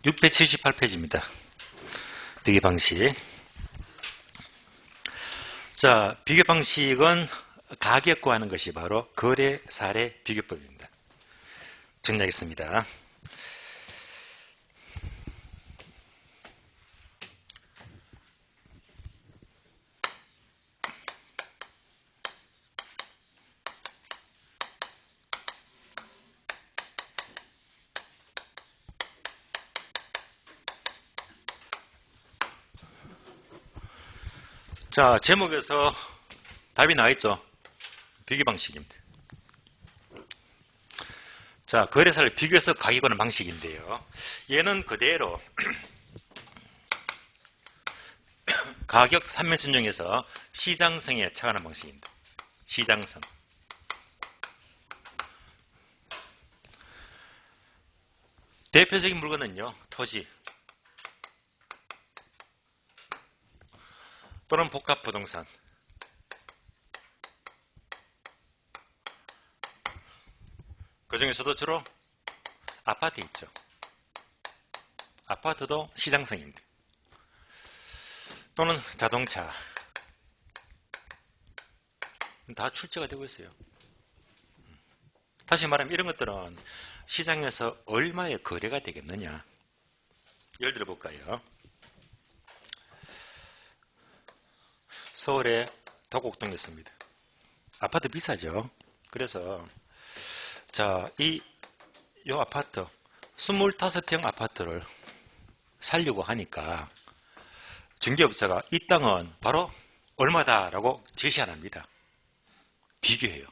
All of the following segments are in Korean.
678페이지입니다. 비교 방식. 자, 비교 방식은 가격 구하는 것이 바로 거래 사례 비교법입니다. 정리하겠습니다. 자, 제목에서 답이 나와있죠. 비교 방식입니다. 자, 거래사를 비교해서 가격 구하는 방식인데요. 얘는 그대로 가격 3면선 중에서 시장성에 착안한 방식입니다. 시장성. 대표적인 물건은요, 토지 또는 복합 부동산, 그 중에서도 주로 아파트 있죠. 아파트도 시장성입니다. 또는 자동차, 다 출제가 되고 있어요. 다시 말하면 이런 것들은 시장에서 얼마의 거래가 되겠느냐. 예를 들어 볼까요? 서울의 도곡동에 있습니다. 아파트 비싸죠. 그래서 자, 이 아파트 25평 아파트를 살려고 하니까 중개업자가 이 땅은 바로 얼마다라고 제시 안 합니다. 비교해요.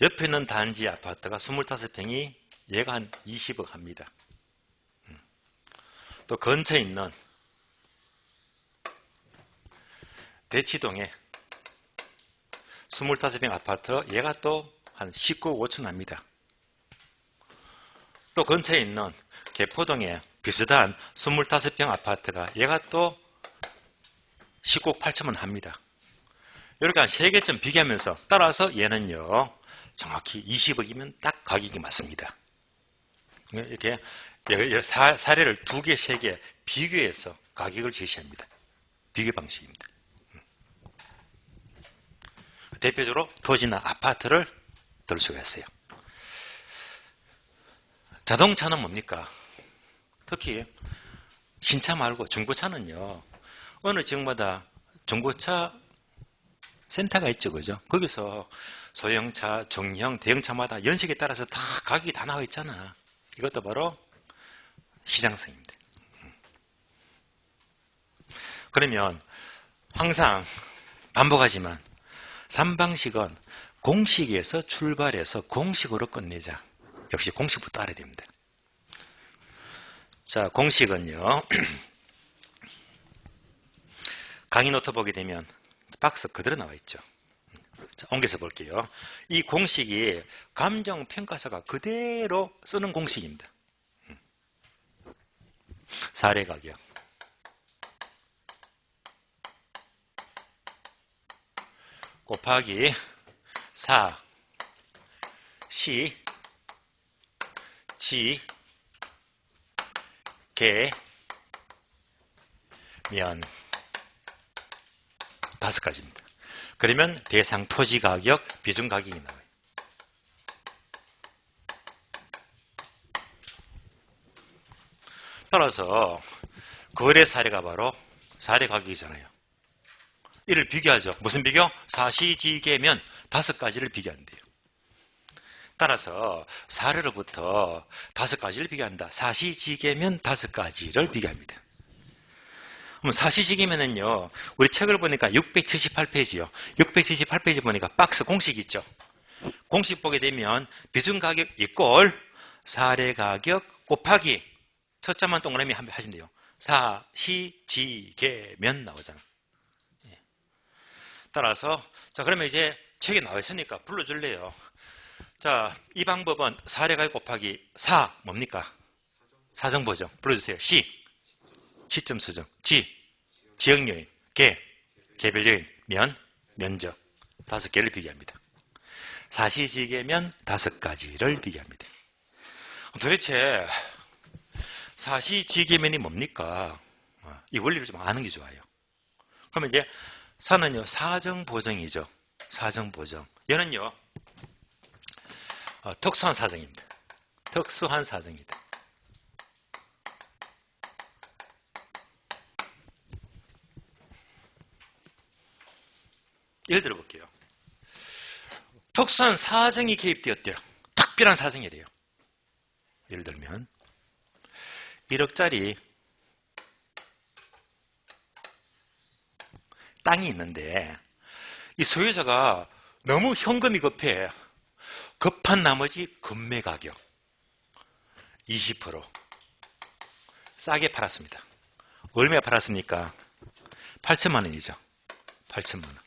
옆에 있는 단지 아파트가 25평이 얘가 한 20억 합니다. 또 근처에 있는 대치동에 25평 아파트 얘가 또 한 19억 5천 합니다. 또 근처에 있는 개포동에 비슷한 25평 아파트가 얘가 또 19억 8천만 합니다. 이렇게 한 3개점 비교하면서 따라서 얘는요 정확히 20억이면 딱 가격이 맞습니다. 이렇게 사례를 2개, 3개 비교해서 가격을 제시합니다. 비교 방식입니다. 대표적으로 토지나 아파트를 들 수가 있어요. 자동차는 뭡니까? 특히 신차 말고 중고차는요. 어느 지역마다 중고차 센터가 있죠. 그죠? 거기서 소형차, 중형, 대형차마다 연식에 따라서 다 가격이 다 나와 있잖아. 이것도 바로 시장성입니다. 그러면 항상 반복하지만 3방식은 공식에서 출발해서 공식으로 끝내자. 역시 공식부터 알아야 됩니다. 자, 공식은요. 강의 노트 보게 되면 박스 그대로 나와 있죠. 자, 옮겨서 볼게요. 이 공식이 감정평가서가 그대로 쓰는 공식입니다. 사례 가격. 곱하기 4, 시, 지, 개, 면 5가지입니다. 그러면 대상 토지 가격, 비중 가격이 나와요. 따라서 거래 사례가 바로 사례 가격이잖아요. 이를 비교하죠. 무슨 비교? 사시지계면 5가지를 비교한대요. 따라서 사례로부터 5가지를 비교한다. 사시지계면 5가지를 비교합니다. 그럼 사시지계면은요, 우리 책을 보니까 678페이지요. 678페이지 보니까 박스 공식 있죠. 공식 보게 되면 비중 가격 이꼴 사례 가격 곱하기 첫 자만 동그라미 하시면 돼요. 사시지계면 나오잖아. 따라서 자, 그러면 이제 책에 나와 있으니까 불러줄래요. 자, 이 방법은 사례 가격 곱하기 4 뭡니까? 사정보정. 불러주세요. 시, 시점 수정. 지, 지역요인. 개, 개별요인. 면, 면적. 5개를 비교합니다. 사시지계면 5가지를 비교합니다. 도대체 사시지계면이 뭡니까? 이 원리를 좀 아는 게 좋아요. 그러면 이제 사는요, 사정보정이죠. 사정보정. 얘는요, 특수한 사정입니다. 특수한 사정이다. 예를 들어 볼게요. 특수한 사정이 개입되었대요. 특별한 사정이래요. 예를 들면 1억짜리 땅이 있는데 이 소유자가 너무 현금이 급해. 급한 나머지 금매 가격 20% 싸게 팔았습니다. 얼마에 팔았습니까? 8천만 원이죠. 8천만 원.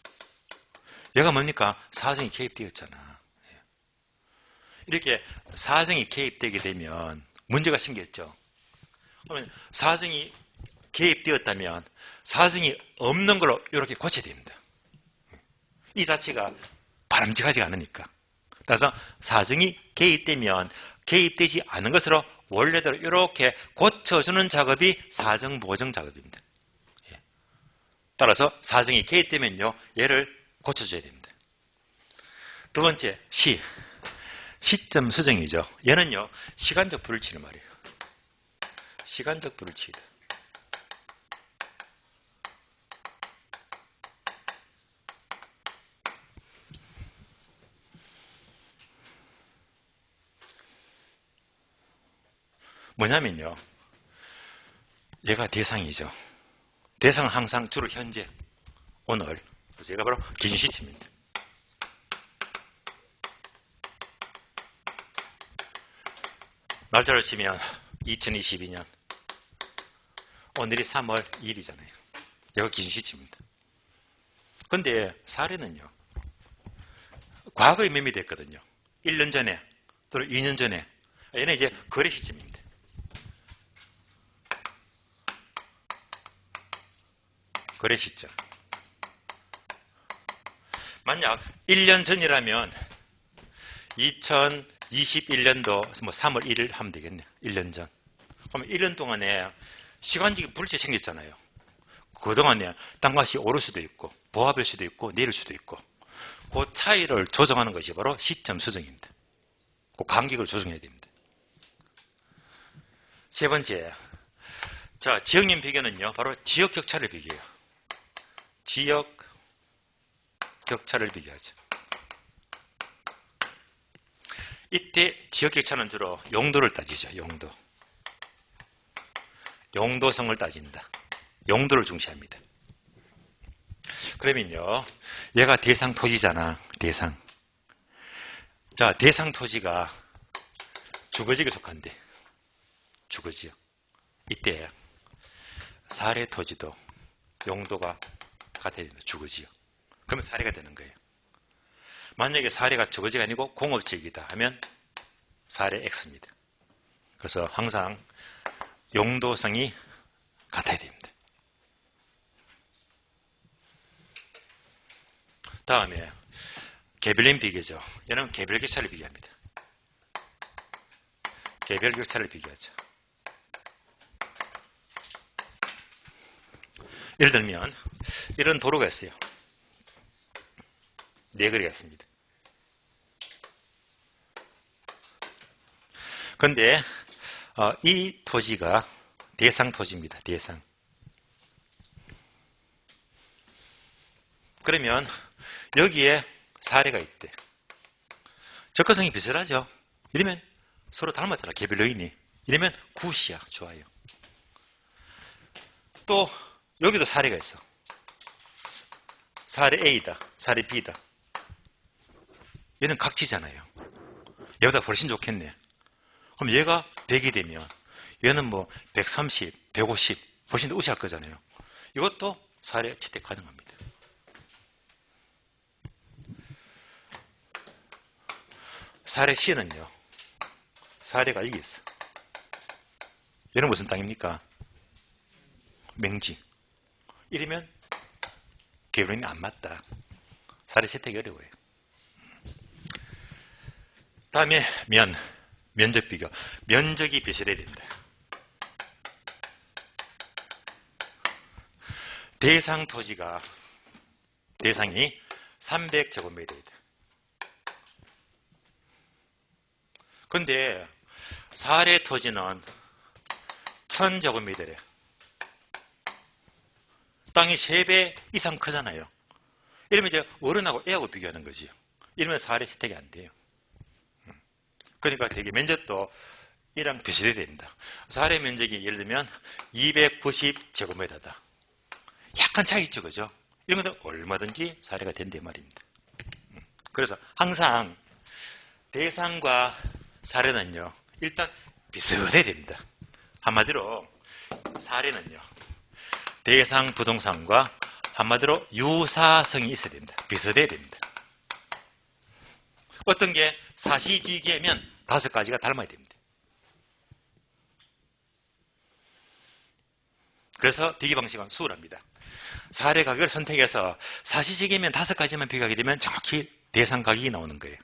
얘가 뭡니까? 사정이 개입되었잖아. 이렇게 사정이 개입되게 되면 문제가 생겼죠. 그러면 사정이 개입되었다면 사정이 없는 걸로 이렇게 고쳐야 됩니다. 이 자체가 바람직하지 않으니까. 따라서 사정이 개입되면 개입되지 않은 것으로 원래대로 이렇게 고쳐주는 작업이 사정보정 작업입니다. 따라서 사정이 개입되면요, 얘를 고쳐줘야 됩니다. 두 번째, 시점 수정이죠. 얘는요, 시간적 불일치를 말이에요. 시간적 불일치다. 뭐냐면요, 얘가 대상이죠. 대상은 항상 주로 현재, 오늘. 그래서 얘가 바로 기준 시점입니다. 날짜를 치면 2022년. 오늘이 3월 2일이잖아요. 얘가 기준 시점입니다. 근데 사례는요, 과거에 매매됐거든요. 1년 전에, 또는 2년 전에. 얘는 이제 거래 시점입니다. 거래 시점. 만약 1년 전이라면 2021년도 뭐 3월 1일 하면 되겠네요. 1년 전. 그러면 1년 동안에 시간적인 불일치 생겼잖아요. 그동안에 땅값이 오를 수도 있고 보합일 수도 있고 내릴 수도 있고 그 차이를 조정하는 것이 바로 시점 수정입니다. 그 간격을 조정해야 됩니다. 세 번째, 자, 지역면 비교는요, 바로 지역 격차를 비교해요. 지역 격차를 비교하죠. 이때 지역 격차는 주로 용도를 따지죠. 용도성을 따진다. 용도를 중시합니다. 그러면요, 얘가 대상 토지잖아. 대상. 자, 대상 토지가 주거지역에 속한데, 주거지역. 이때 사례 토지도 용도가 같아야 됩니다. 주거지역. 그러면 사례가 되는 거예요. 만약에 사례가 주거지가 아니고 공업지역이다 하면 사례 X입니다. 그래서 항상 용도성이 같아야 됩니다. 다음에 개별인 비교죠. 얘는 개별 격차를 비교합니다. 개별 격차를 비교하죠. 예를 들면 이런 도로가 있어요. 네 거리가 있습니다. 그런데 이 토지가 대상 토지입니다. 대상. 그러면 여기에 사례가 있대. 접근성이 비슷하죠. 이러면 서로 닮았잖아. 개별 요인이. 이러면 굿이야. 좋아요. 또 여기도 사례가 있어. 사례 A다. 사례 B다. 얘는 각지잖아요. 얘보다 훨씬 좋겠네. 그럼 얘가 100이 되면 얘는 뭐 130, 150 훨씬 더 우세할 거잖아요. 이것도 사례 채택 가능합니다. 사례 C는요. 사례가 여기 있어. 얘는 무슨 땅입니까? 맹지. 이러면 개별이 안 맞다. 사례 채택이 어려워요. 다음에 면적 비교. 면적이 비슷해야 된다. 대상 토지가 대상이 300제곱미터이다. 근데 사례 토지는 1000제곱미터래. 땅이 3배 이상 크잖아요. 이러면 이제 어른하고 애하고 비교하는 거지. 이러면 사례 채택이 안 돼요. 그러니까 되게 면적도 이랑 비슷해야 됩니다. 사례 면적이 예를 들면 290제곱미터다. 약간 차이 있죠, 그죠? 이런 것도 얼마든지 사례가 된대 말입니다. 그래서 항상 대상과 사례는요, 일단 비슷해야 됩니다. 한마디로 사례는요, 대상 부동산과 한마디로 유사성이 있어야 됩니다. 비슷해야 됩니다. 어떤 게 사시지계면 5가지가 닮아야 됩니다. 그래서 비교 방식은 수월합니다. 사례 가격을 선택해서 사시지계면 5가지만 비교하게 되면 정확히 대상 가격이 나오는 거예요.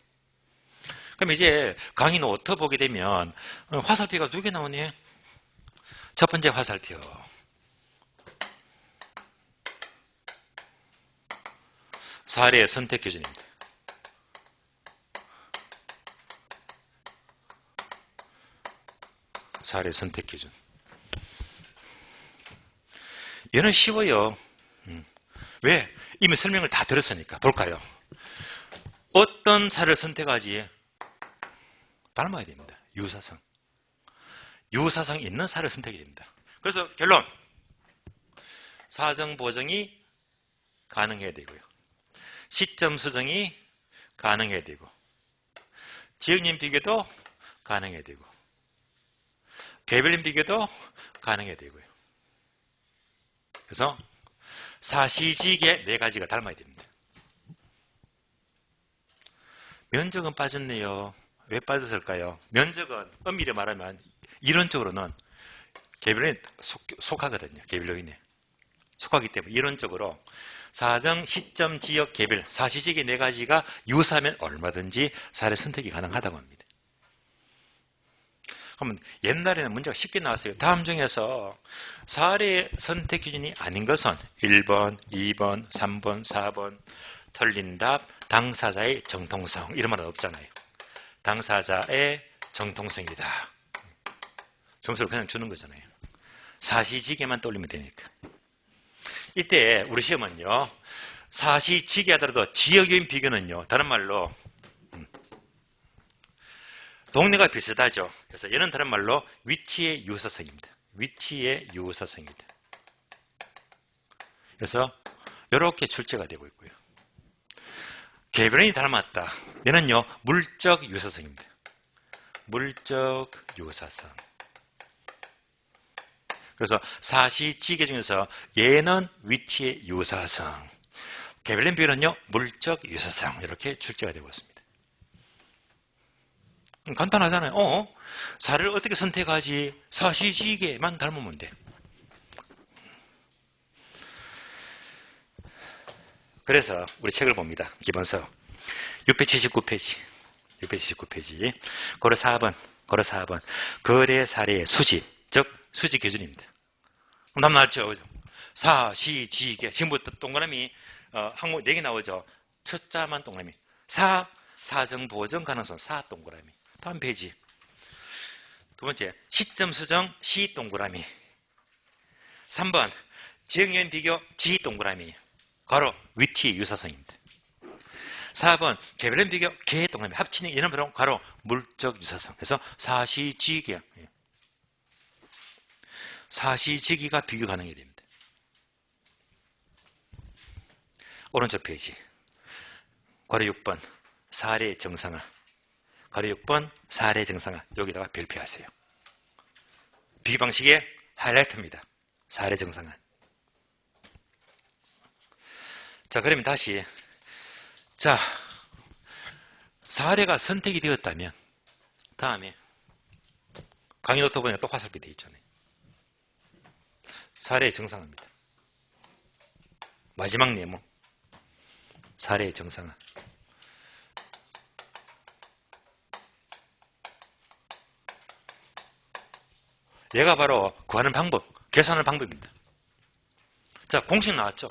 그럼 이제 강의 노트 보게 되면 화살표가 2개 나오네. 첫 번째 화살표. 사례 선택 기준입니다. 사례 선택 기준. 얘는 쉬워요. 왜? 이미 설명을 다 들었으니까. 볼까요? 어떤 사례를 선택하지? 닮아야 됩니다. 유사성. 유사성 있는 사례를 선택해야 됩니다. 그래서 결론. 사정 보정이 가능해야 되고요. 시점 수정이 가능해야 되고, 지역님 비교도 가능해야 되고, 개별님 비교도 가능해야 되고요. 그래서 사시지계 4가지가 닮아야 됩니다. 면적은 빠졌네요. 왜 빠졌을까요? 면적은 엄밀히 말하면 이론적으로는 개별에 속하거든요. 개별요인에 속하기 때문에 이론적으로 사정, 시점, 지역, 개별, 사시지계 4가지가 유사하면 얼마든지 사례 선택이 가능하다고 합니다. 그러면 옛날에는 문제가 쉽게 나왔어요. 다음 중에서 사례 선택 기준이 아닌 것은 1번, 2번, 3번, 4번 틀린 답, 당사자의 정통성 이런 말은 없잖아요. 당사자의 정통성이다. 점수를 그냥 주는 거잖아요. 사시지계만 떠올리면 되니까. 이때 우리 시험은요. 사시지계 하더라도 지역요인 비교는요. 다른 말로 동네가 비슷하죠. 그래서 얘는 다른 말로 위치의 유사성입니다. 위치의 유사성입니다. 그래서 이렇게 출제가 되고 있고요. 개별인이 닮았다. 얘는요. 물적 유사성입니다. 물적 유사성. 그래서 사시지계 중에서 얘는 위치의 유사성. 개별인 비교는요. 물적 유사성. 이렇게 출제가 되고 있습니다. 간단하잖아요. 사례를 어떻게 선택하지? 사시지계만 닮으면 돼. 그래서 우리 책을 봅니다. 기본서 679페이지. 679페이지. 고려 4번. 거래 사례의 수지, 즉 수지 기준입니다. 답 나왔죠? 사시지계. 지금부터 동그라미 항목 4개 나오죠. 첫 자만 동그라미. 사정 보정 가능성 동그라미. 다음 페이지. 두 번째, 시점 수정 시 동그라미. 3번, 지역요인 비교 지 동그라미. 가로 위치 유사성입니다. 4번, 개별인 비교 개 동그라미. 합치는 얘는 바로 가로 물적 유사성. 그래서 사시지계. 사시지기가 비교 가능해야 됩니다. 오른쪽 페이지. 괄호 6번, 사례 정상화. 괄호 6번 사례 정상화. 여기다가 별표하세요. 비교 방식의 하이라이트입니다. 사례 정상화. 자, 그러면 다시. 자, 사례가 선택이 되었다면 다음에 강의 노트 보니까 또 화살표 되어 있잖아요. 사례 정상화입니다. 마지막 네모. 사례 정상화. 얘가 바로 구하는 방법, 계산하는 방법입니다. 자, 공식 나왔죠?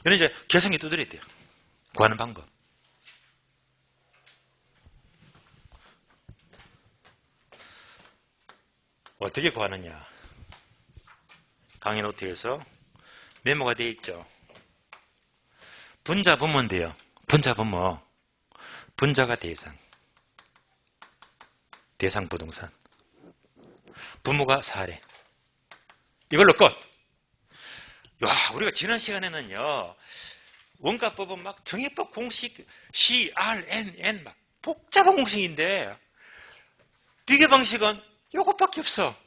이런 이제 개성이 두드려야 돼요. 구하는 방법. 어떻게 구하느냐. 강의 노트에서 메모가 되어 있죠. 분자 분모인데요. 분자 분모. 분자가 대상. 대상 부동산. 분모가 사례. 이걸로 끝. 야, 우리가 지난 시간에는요. 원가법은 막 정해법 공식 C, R, N, N 막 복잡한 공식인데 비교 방식은 요것밖에 없어.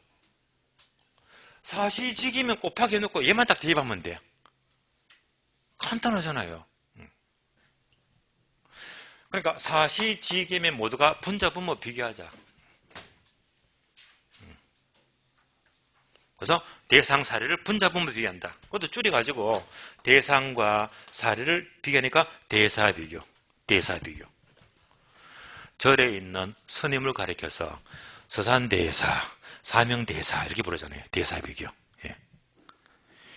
사시직이면 곱하기 해놓고 얘만 딱 대입하면 돼. 간단하잖아요. 그러니까 사시직이면 모두가 분자 분모 비교하자. 그래서 대상 사례를 분자 분모 비교한다. 그것도 줄여가지고 대상과 사례를 비교하니까 대사 비교. 대사 비교. 절에 있는 스님을 가리켜서 서산대사, 사명대사 이렇게 부르잖아요. 대사 비교. 예.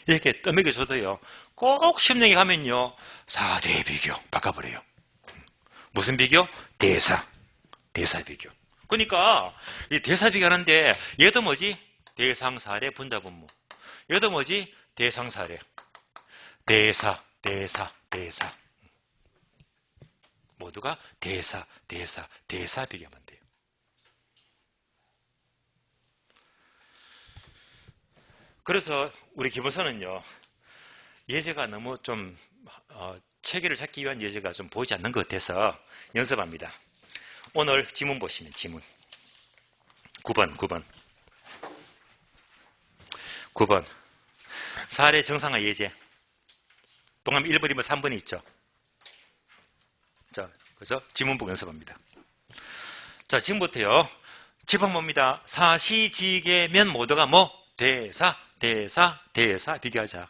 이렇게 떠먹여줘도요. 꼭 심령에 가면요. 사대 비교 바꿔버려요. 무슨 비교? 대사. 대사 비교. 그러니까 이 대사 비교하는데 얘도 뭐지? 대상 사례 분자 분모. 얘도 뭐지? 대상 사례. 대사, 대사, 대사. 모두가 대사, 대사, 대사 비교하면 돼요. 그래서 우리 기본서는요. 예제가 너무 좀 체계를 찾기 위한 예제가 좀 보이지 않는 것 같아서 연습합니다. 오늘 지문 보시면 지문. 9번. 사례 정상화 예제. 동함 1번, 2번, 3번이 있죠. 자, 그래서 지문 보고 연습합니다. 자, 지금부터요. 지방 뭡니다. 사시지계면 모두가 뭐? 대사, 대사, 대사 비교하자.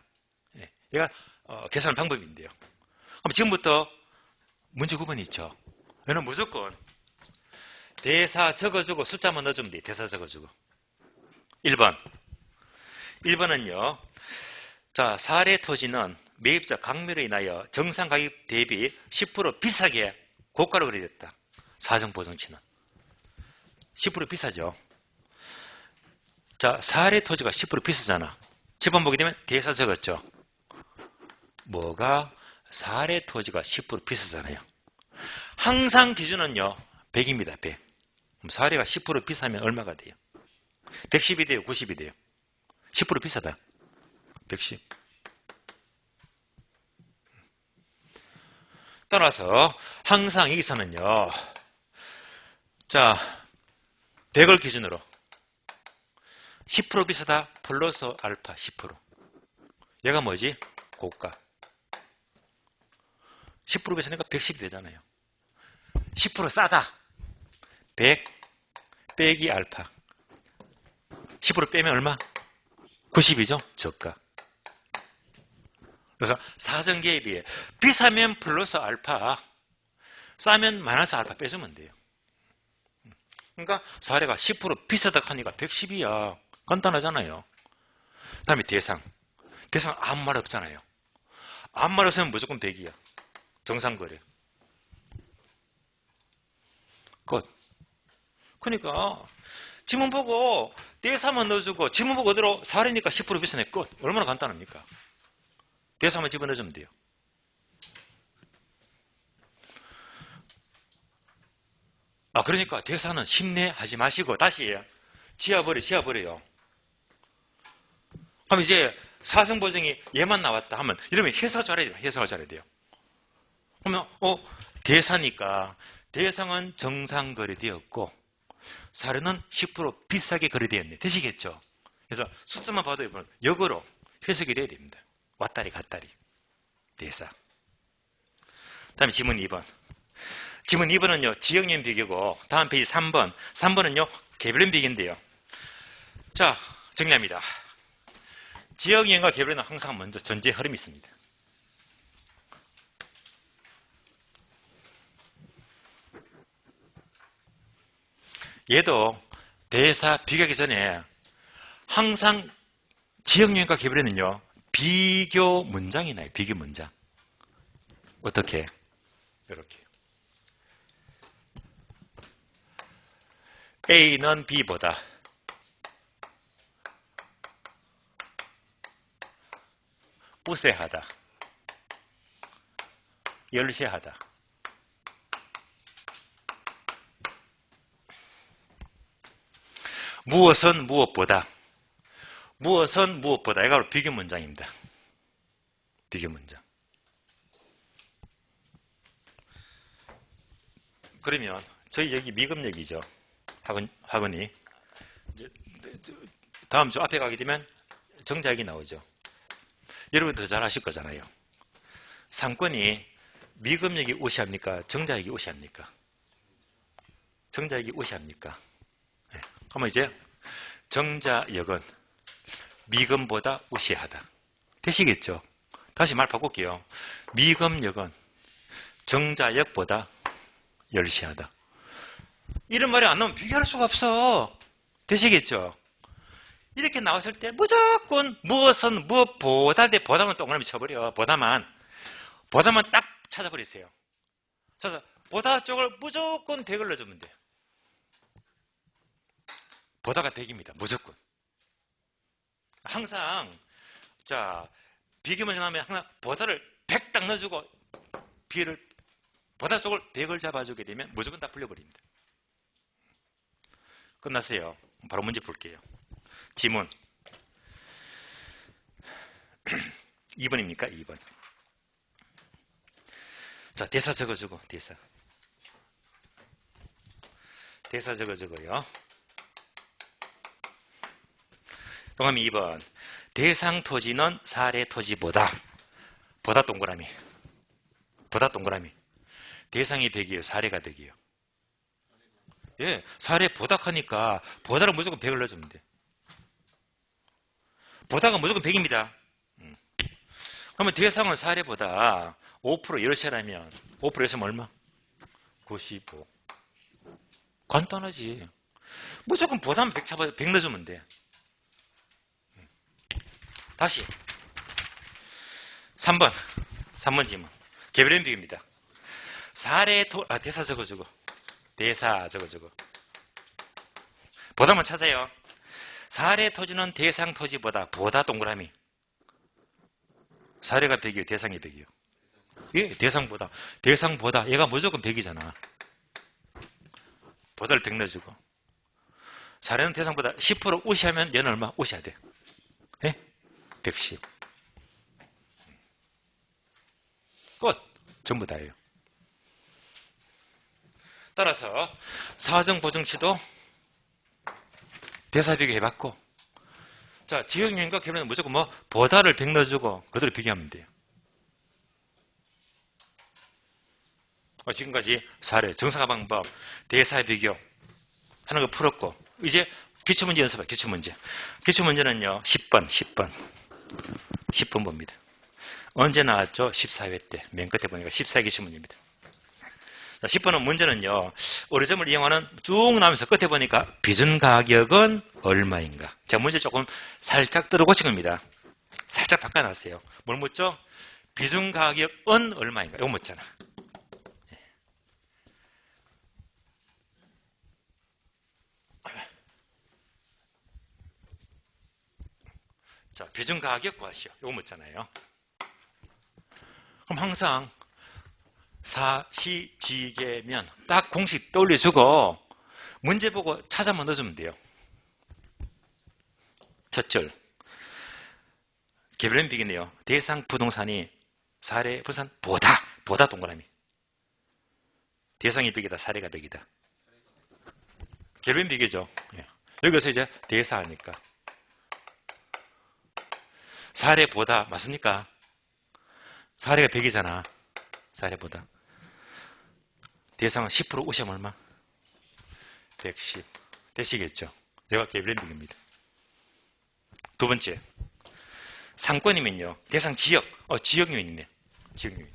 예, 얘가 계산 방법인데요. 그럼 지금부터 문제 9번이 있죠. 얘는 무조건 대사 적어주고 숫자만 넣어주면 돼요. 대사 적어주고. 1번은요. 자, 사례 토지는 매입자 강매로 인하여 정상 가격 대비 10% 비싸게 고가로 거래됐다. 사정 보증치는 10% 비싸죠. 자, 사례 토지가 10% 비싸잖아. 집안 보게 되면 대사 적었죠. 뭐가 사례 토지가 10% 비싸잖아요. 항상 기준은요. 100입니다. 100. 그럼 사례가 10% 비싸면 얼마가 돼요? 110이 돼요? 90이 돼요? 10% 비싸다. 110. 따라서 항상 여기서는요. 자, 100을 기준으로 10% 비싸다 플러스 알파 10%. 얘가 뭐지? 고가. 10% 비싸니까 110이 되잖아요. 10% 싸다. 100 빼기 알파. 10% 빼면 얼마? 90이죠? 저가. 그래서 사정계에 비싸면 플러스 알파, 싸면 마이너스 알파 빼주면 돼요. 그러니까 사례가 10% 비싸다 하니까 110이야. 간단하잖아요. 다음에 대상. 대상 아무 말 없잖아요. 아무 말 없으면 무조건 100이야. 정상거래. 끝. 그러니까 지문 보고 대사만 넣어주고 지문 보고 어디로 사례니까 10% 비싸네. 끝. 얼마나 간단합니까? 대사만 집어넣어주면 돼요. 그러니까 대사는 심내하지 마시고 다시 지어버려요. 그럼 이제 사성보증이 얘만 나왔다 하면 이러면 해석을 잘해야 돼요. 해석을 잘해야 돼요. 그러면 대사니까 대상은 정상 거래되었고 사례는 10% 비싸게 거래되었네. 되시겠죠? 그래서 숫자만 봐도 이번 역으로 해석이 돼야 됩니다. 왔다리 갔다리. 대사. 다음에 지문 2번. 지문 2번은요. 지역연 비교고 다음 페이지 3번. 3번은요. 개별연 비교인데요. 자, 정리합니다. 지역연과 개별연은 항상 먼저 전제 흐름이 있습니다. 얘도 대사 비교하기 전에 항상 지역연과 개별연은요. 비교 문장이 나요. 비교 문장. 어떻게? 이렇게. A는 B보다 우세하다. 열세하다. 무엇은 무엇보다. 무엇은 무엇보다. 이거 바로 비교 문장입니다. 비교 문장. 그러면 저희 여기 미금역이죠. 학원이. 이제 다음 주 앞에 가게 되면 정자역이 나오죠. 여러분 더 잘 아실 거잖아요. 상권이 미금역이 우시합니까? 정자역이 우시합니까? 정자역이 우시합니까? 네. 그러면 이제 정자역은 미금보다 우시하다. 되시겠죠? 다시 말 바꿀게요. 미금역은 정자역보다 열시하다. 이런 말이 안 나오면 비교할 수가 없어. 되시겠죠? 이렇게 나왔을 때 무조건 무엇은 무엇보다 대 보다만 동그라미 쳐버려. 보다만 딱 찾아버리세요. 그래서 보다 쪽을 무조건 100을 넣어주면 돼요. 보다가 100입니다. 무조건. 항상 자 비교 문제 나오면 항상 보다를 100 딱 넣어주고 비를 보다 쪽을 100을 잡아주게 되면 무조건 다 풀려버립니다. 끝났어요. 바로 문제 풀게요. 지문 2번입니까? 2번. 자, 대사 적어주고 대사 적어주고요. 동그라미 2번. 대상 토지는 사례 토지보다 보다 동그라미 대상이 100이에요. 사례가 100이에요. 예, 사례 보다하니까 보다를 무조건 100을 넣어주면 돼. 보다가 무조건 100입니다. 그러면 대상은 사례보다 5% 열세라면 5% 열세면 얼마? 95. 간단하지. 무조건 보다면 100 잡아 100 넣어주면 돼. 다시 3번 지문. 개별형 비교입니다. 대사 적어주고 보다만 찾아요. 사례 토지는 대상 토지보다 보다 동그라미. 사례가 100이에요. 대상이 100이에요. 예, 대상보다 얘가 무조건 100이잖아. 보다를 100 넣어주고 사례는 대상보다 10% 우시하면 얘는 얼마? 우시해야 돼. 예? 110. 끝. 전부 다예요. 따라서 사정 보정치도 대사 비교 해봤고, 자 지역유형과 개별은 무조건 보다를 100 넣어주고 그대로 비교하면 돼요. 지금까지 사례, 정상화 방법, 대사 비교 하는 거 풀었고, 이제 기출문제 연습해. 기출문제는요 10번 봅니다. 언제 나왔죠? 14회 때. 맨 끝에 보니까 14회 기출문제입니다. 자, 10번은 문제는요, 어뢰점을 이용하는 쭉 나오면서 끝에 보니까 비준가격은 얼마인가. 자, 문제 조금 살짝 들어 고친 겁니다. 살짝 바꿔놨어요. 뭘 묻죠? 비준가격은 얼마인가. 이거 묻잖아. 자, 비준가격 구하시오. 이거 묻잖아요. 그럼 항상 사시지계면 딱 공식 떠올려주고 문제 보고 찾아만 넣어주면 돼요. 첫 줄. 개별형 비교네요. 대상 부동산이 사례 부산 보다 동그라미. 대상이 100이다. 사례가 100이다. 개별형 비교죠. 여기서 이제 대사하니까. 사례보다 맞습니까? 사례가 100이잖아. 사례보다. 대상은 10% 우시하면 얼마? 110. 되시겠죠? 내가 개별형입니다. 두 번째. 상권이면요. 대상 지역. 지역유인 있네. 지역유인.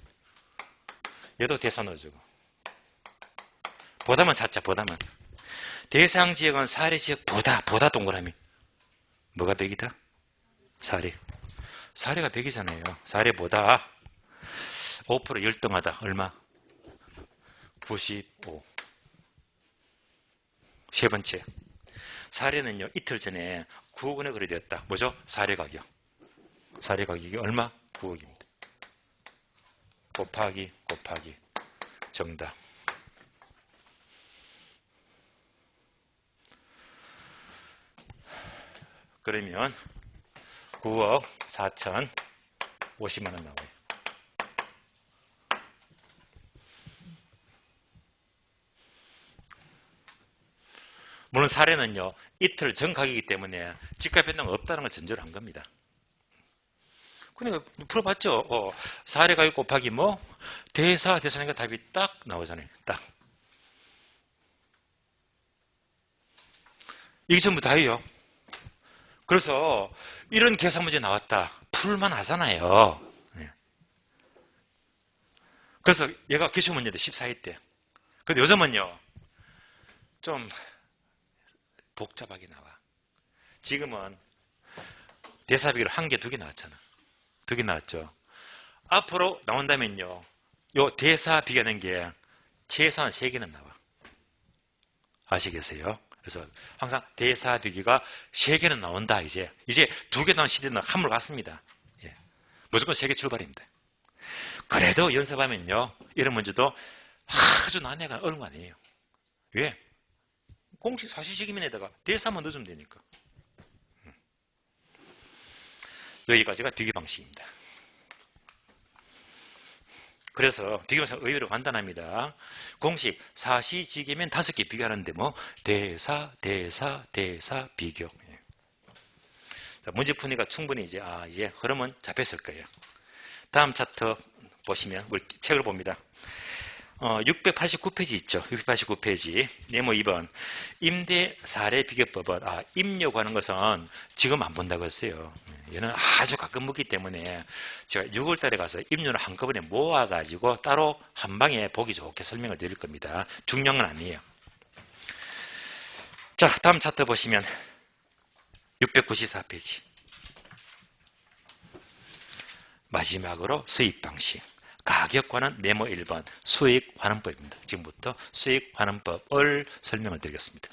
얘도 대사 넣어주고. 보다만 찾자. 보다만. 대상 지역은 사례 지역 보다 동그라미. 뭐가 100이다? 사례. 사례가 100이잖아요. 사례보다 5% 열등하다. 얼마? 95. 세 번째. 사례는요, 이틀 전에 9억 원에 거래되었다. 뭐죠? 사례 가격. 사례 가격이 얼마? 9억입니다. 곱하기 정답. 그러면 9억 4천 50만 원 나와요. 물론 사례는요, 이틀 전 가격이기 때문에 집값 변동이 없다는 걸 전제로 한 겁니다. 그러니까 풀어봤죠. 사례 가격 곱하기 뭐 대사니까 답이 딱 나오잖아요. 딱. 이게 전부 다예요. 그래서 이런 계산 문제 나왔다. 풀만 하잖아요. 그래서 얘가 기출문제인데 14회 때. 근데 요즘은요, 좀 복잡하게 나와. 지금은 대사비를 1개, 2개 나왔잖아. 2개 나왔죠. 앞으로 나온다면요, 요 대사 비교하는 게 최소한 3개는 나와. 아시겠어요? 그래서 항상 대사 비교가 3개는 나온다. 이제 2개 나온 시대는 한물 갔습니다. 예. 무조건 3개 출발입니다. 그래도 연습하면요, 이런 문제도 아주 난해가 어려운 거 아니에요. 왜? 공식 사실시기면에다가 대사만 넣어주면 되니까. 여기까지가 비교 방식입니다. 그래서 비교 방식 의외로 간단합니다. 공식 사시지계면 5개 비교하는데 뭐 대사 비교. 자, 문제 푸니까 충분히 이제 흐름은 잡혔을 거예요. 다음 차트 보시면 우리 책을 봅니다. 689페이지 있죠. 689페이지. 네모 2번. 임대 사례 비교법은, 임료고 하는 것은 지금 안 본다고 했어요. 얘는 아주 가끔 묻기 때문에 제가 6월 달에 가서 임료를 한꺼번에 모아가지고 따로 한 방에 보기 좋게 설명을 드릴 겁니다. 중요한 건 아니에요. 자, 다음 차트 보시면 694페이지. 마지막으로 수입 방식. 가격과는 네모 1번 수익 환원법입니다. 지금부터 수익 환원법을 설명을 드리겠습니다.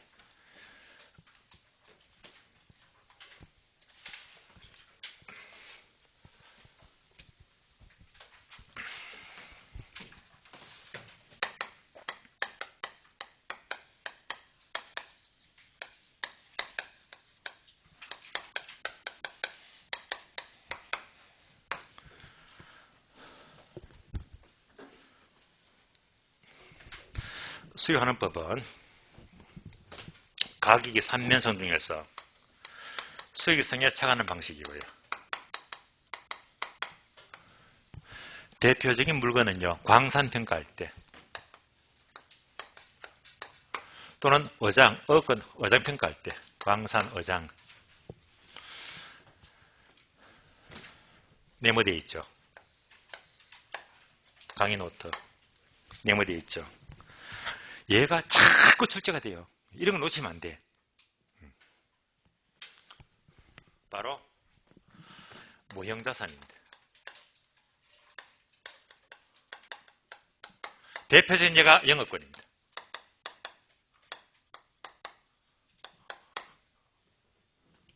수익환원법은 가격이 3면성 중에서 수익성에 착안하는 방식이고요. 대표적인 물건은요, 광산 평가할 때 또는 어장 평가할 때 광산 어장 네모되어 있죠. 강의노트 네모되어 있죠. 얘가 자꾸 출제가 돼요. 이런 거 놓치면 안 돼. 바로 모형자산입니다. 대표적인 예가 영업권입니다.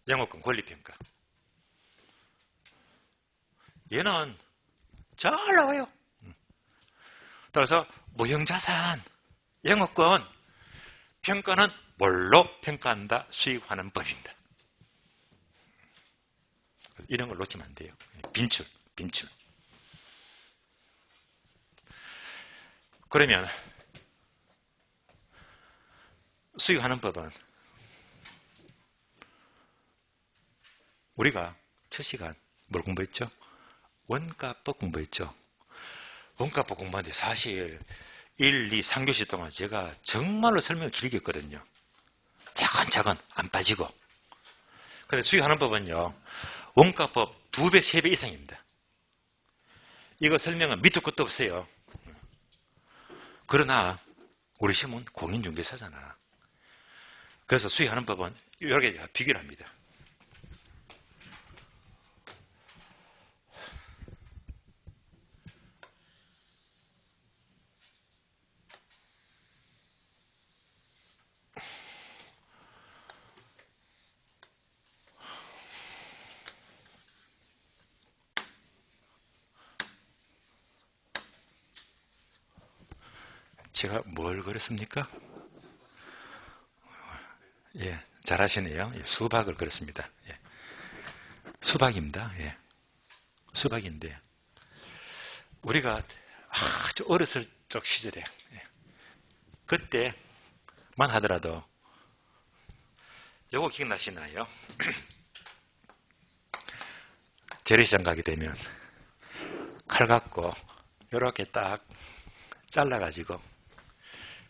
영업권 권리평가. 얘는 잘 나와요. 따라서 모형자산, 영업권 평가는 뭘로 평가한다? 수익하는 법입니다. 이런 걸 놓치면 안 돼요. 빈출. 그러면 수익하는 법은 우리가 첫 시간 뭘 공부했죠? 원가법 공부했죠. 원가법 공부하는데 사실 1, 2, 3교시 동안 제가 정말로 설명을 길게 했거든요. 차근차근 안 빠지고. 근데 수익하는 법은요, 원가법 2배, 3배 이상입니다. 이거 설명은 밑도 끝도 없어요. 그러나 우리 시험은 공인중개사잖아. 그래서 수익하는 법은 이렇게 비교를 합니다. 제가 뭘 그렸습니까? 예, 잘하시네요. 예, 수박을 그렸습니다. 예. 수박입니다. 예. 수박인데 우리가 아주 어렸을 적 시절에 그때만 하더라도 요거 기억나시나요? 재래시장 가게 되면 칼 갖고 이렇게 딱 잘라가지고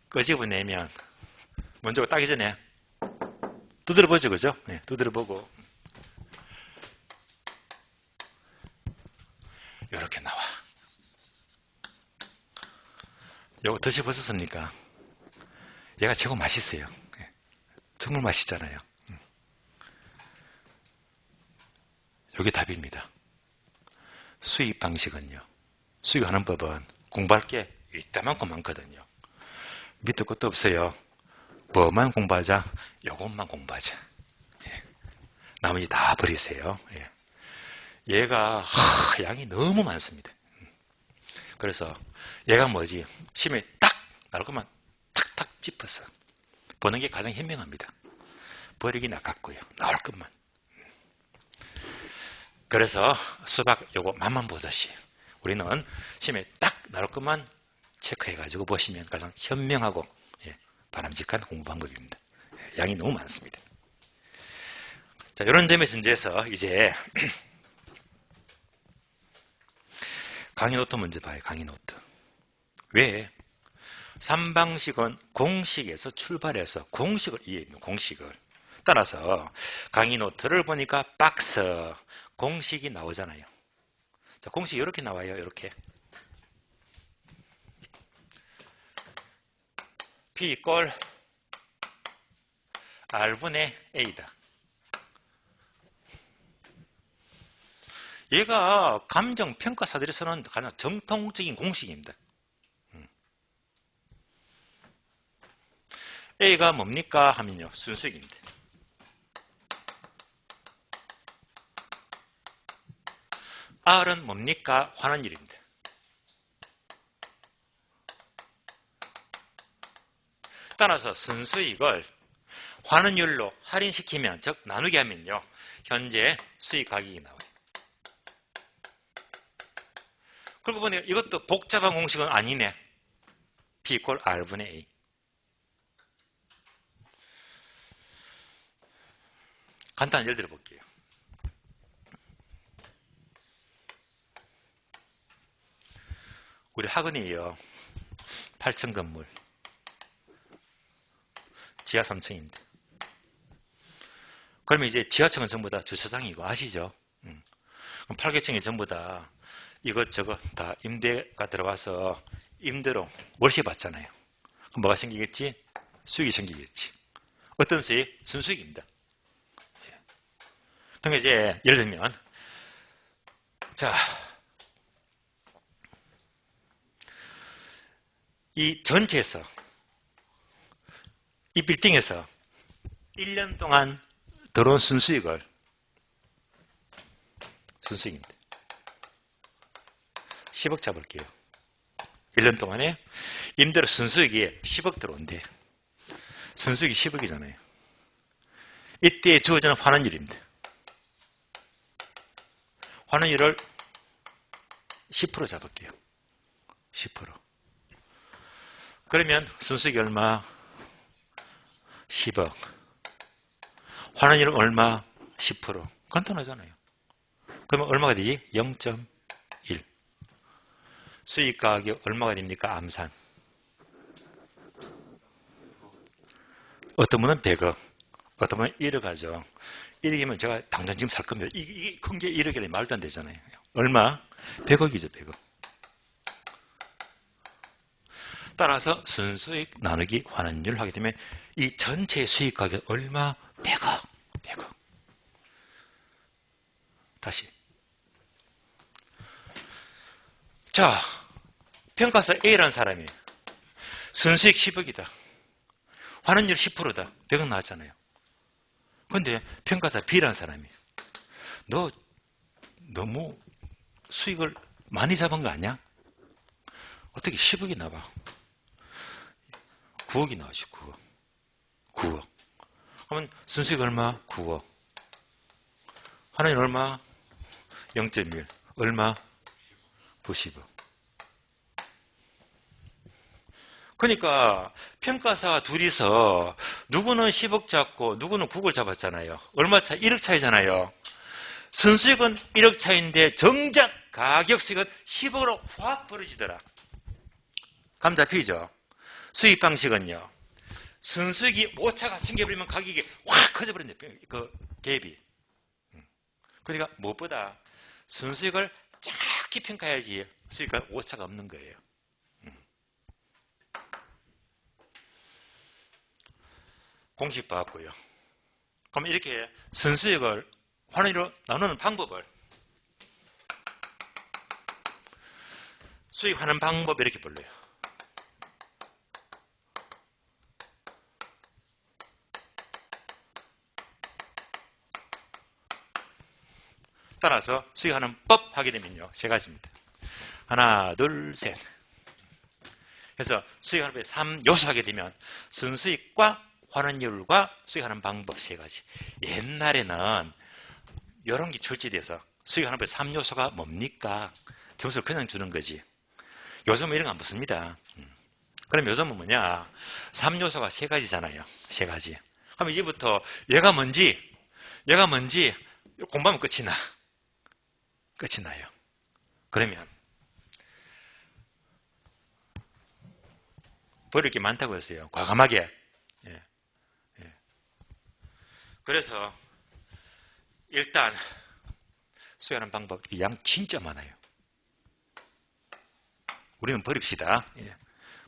끄집어내면 먼저 따기 전에 두드려보죠, 그죠? 네, 두드려보고 이렇게 나와. 요거 드셔보셨습니까? 얘가 최고 맛있어요. 정말 맛있잖아요. 요게 답입니다. 수입 방식은요. 수입하는 법은 공부할 게 이따만큼 많거든요. 밑도 끝도 없어요. 뭐만 공부하자? 요것만 공부하자. 예. 나머지 다 버리세요. 예. 얘가 양이 너무 많습니다. 그래서 얘가 뭐지? 심에 딱 나올 것만 탁탁 짚어서 보는 게 가장 현명합니다. 버리긴 아깝고요. 나올 것만. 그래서 수박 요거 맛만 보듯이 우리는 심에 딱 나올 것만 체크해가지고 보시면 가장 현명하고 바람직한 공부 방법입니다. 양이 너무 많습니다. 자, 이런 점에서 이제 강의 노트 먼저 봐요. 강의 노트. 왜? 3방식은 공식에서 출발해서 공식을 이해해요. 공식을. 따라서 강의 노트를 보니까 박스 공식이 나오잖아요. 자, 공식이 이렇게 나와요. 이렇게. P 이꼴 R분의 A다. 얘가 감정평가사들이 쓰는 가장 정통적인 공식입니다. A가 뭡니까 하면요. 순수익입니다. R은 뭡니까? 환원율입니다. 따라서 순수익을 환원율로 할인시키면, 즉 나누게 하면요. 현재 수익 가격이 나와요. 그러고 보니까 이것도 복잡한 공식은 아니네. P 이퀄 R분의 A. 간단한 예를 들어 볼게요. 우리 학원이에요. 8층 건물. 지하 3층입니다. 그러면 이제 지하층은 전부 다 주차장이고 아시죠? 그럼 8개층이 전부 다 이것저것 다 임대가 들어와서 임대로 월세 받잖아요. 그럼 뭐가 생기겠지? 수익이 생기겠지. 어떤 수익? 순수익입니다. 그러니까 이제 예를 들면 자, 이 전체에서 이 빌딩에서 1년 동안 들어온 순수익을 순수익입니다. 10억 잡을게요. 1년 동안에 임대료 순수익이 10억 들어온대. 순수익이 10억이잖아요. 이때 주어지는 환원율입니다. 환원율을 10% 잡을게요. 10%. 그러면 순수익이 얼마? 10억. 환원율은 얼마? 10%. 간단하잖아요. 그러면 얼마가 되지? 0.1. 수익 가격이 얼마가 됩니까? 암산. 어떤 분은 100억, 어떤 분은 1억 하죠. 1억이면 제가 당장 지금 살 겁니다. 이게 큰 게 1억이라니 말도 안 되잖아요. 얼마? 100억이죠, 100억. 따라서 순수익 나누기 환원율 하게 되면 이 전체 수익 가격 얼마? 100억. 100억. 다시. 자, 평가사 A라는 사람이 순수익 10억이다. 환원율 10%다. 100억 나왔잖아요. 그런데 평가사 B라는 사람이 너 너무 수익을 많이 잡은 거 아니야? 어떻게 10억이 나와? 9억이 나오죠. 9억. 9억. 그러면 순수익 얼마? 9억. 하나는 얼마? 0.1. 얼마? 90억. 그러니까 평가사 둘이서 누구는 10억 잡고 누구는 9억을 잡았잖아요. 얼마 차? 1억 차이잖아요. 순수익은 1억 차이인데 정작 가격 수익은 10억으로 확 벌어지더라. 감 잡히죠? 수익 방식은요. 순수익이 오차가 생겨버리면 가격이 확 커져버린다. 그 갭이. 그러니까 무엇보다 순수익을 정확히 평가해야지 수익과 오차가 없는 거예요. 공식 봤고요. 그럼 이렇게 순수익을 환원으로 나누는 방법을 수익하는 방법 이렇게 불러요. 따라서 수익하는 법 하게 되면요. 세 가지입니다. 하나, 둘, 셋. 그래서 수익하는 법에 3요소 하게 되면 순수익과 환원율과 수익하는 방법 세 가지. 옛날에는 이런 게 출제돼서 수익하는 법에 3요소가 뭡니까? 점수를 그냥 주는 거지. 요즘은 이런 거 안 붙습니다. 그럼 요즘은 뭐냐? 3요소가 세 가지잖아요. 세 가지. 그럼 이제부터 얘가 뭔지 공부하면 끝이 나. 끝이 나요. 그러면 버릴 게 많다고 했어요. 과감하게. 예. 예. 그래서 일단 수행하는 방법 양 진짜 많아요. 우리는 버립시다. 예.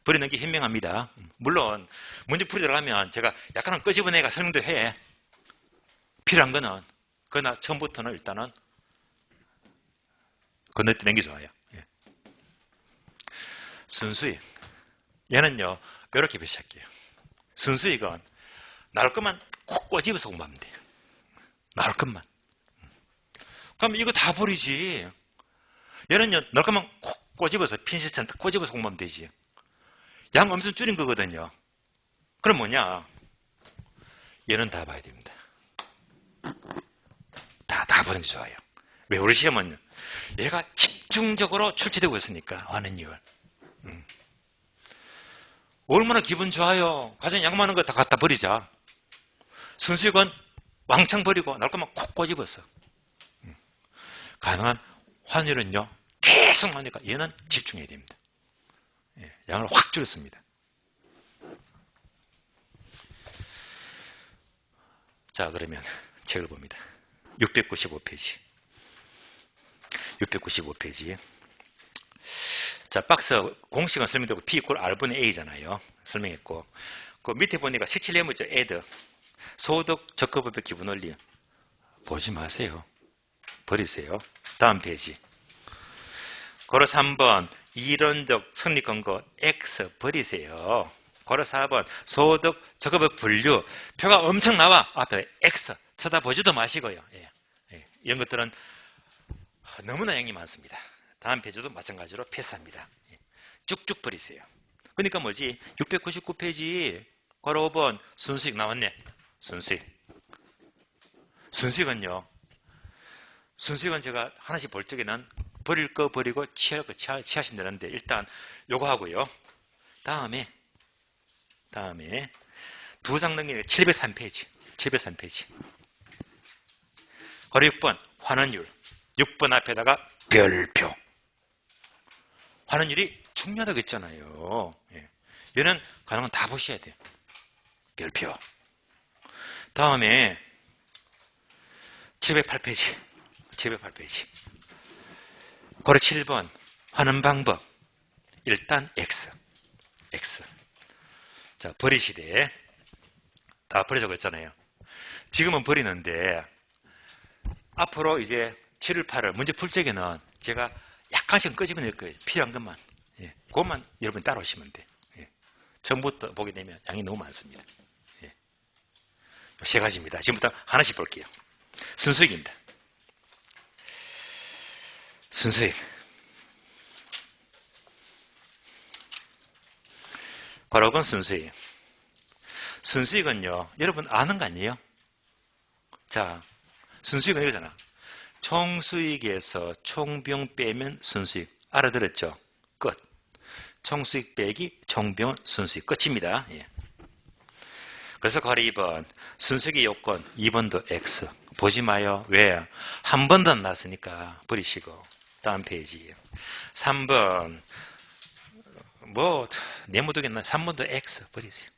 버리는 게 현명합니다. 물론 문제 풀이 들어가면 제가 약간 끄집어내가 설명도 해. 필요한 거는 그러나 처음부터는 일단은 건너뛰는 게 좋아요. 예. 순수익. 얘는요, 이렇게 표시할게요. 순수익은 나올 것만 콕 꼬집어서 공부하면 돼요. 나올 것만. 그럼 이거 다 버리지. 얘는요, 나올 것만 콕 꼬집어서, 핀셋처럼 꼬집어서 공부하면 되지. 양 엄청 줄인 거거든요. 그럼 뭐냐? 얘는 다 봐야 됩니다. 다 보는 게 좋아요. 왜 우리 시험은 얘가 집중적으로 출제되고 있으니까 하는 이유를. 얼마나 기분 좋아요. 가장 양 많은 거 다 갖다 버리자. 순수익은 왕창 버리고 나올 것만 콕 꼬집었어. 가능한 환율은요 계속 나오니까 얘는 집중해야 됩니다. 예, 양을 확 줄였습니다. 자, 그러면 책을 봅니다. 695페이지. 695페이지. 자, 박스 공식은 설명되고 P 이퀄 R분의 A잖아요. 설명했고. 그 밑에 보니까 17예무죠. add. 소득 적합법의 기본원리. 보지 마세요. 버리세요. 다음 페이지. 걸어 3번 이론적 성립 근거 X 버리세요. 걸어 4번 소득 적합법 분류. 표가 엄청 나와. 앞에 X 쳐다보지도 마시고요. 예. 예. 이런 것들은 너무나 양이 많습니다. 다음 페이지도 마찬가지로 패스합니다. 예. 쭉쭉 버리세요. 그러니까 뭐지? 699페이지 걸어 5번 순수익 나왔네. 순수익. 순수익은요. 순수익은 제가 하나씩 볼 적에는 버릴 거 버리고 취할 거 취하시면 되는데 일단 요거 하고요. 다음에 두 장 넘기는 703페이지. 703페이지. 거래 6번 환원율. 6번 앞에다가 별표. 환원율이 중요하다고 했잖아요. 예. 얘는 가능한 다 보셔야 돼요. 별표. 다음에 708페이지. 708페이지. 거래 7번 환원 방법. 일단 X. 자, 버리시되 다 버리자고 했잖아요. 지금은 버리는데 앞으로 이제 7월 8월 문제 풀 적에는 제가 약간씩 끄집어낼 거예요. 필요한 것만. 예. 그것만 여러분이 따라오시면 돼요. 예. 처음부터 보게 되면 양이 너무 많습니다. 예. 세 가지입니다. 지금부터 하나씩 볼게요. 순수익입니다. 순수익. 과록은 순수익. 순수익은요, 여러분 아는 거 아니에요? 자, 순수익은 이거잖아. 총수익에서 총비용 빼면 순수익. 알아들었죠? 끝. 총수익 빼기 총비용은 순수익. 끝입니다. 예. 그래서 괄호 2번. 순수익의 요건 2번도 X. 보지 마요. 왜? 한 번도 안 나왔으니까 버리시고. 다음 페이지. 3번. 뭐 네모도겠나? 3번도 X. 버리세요.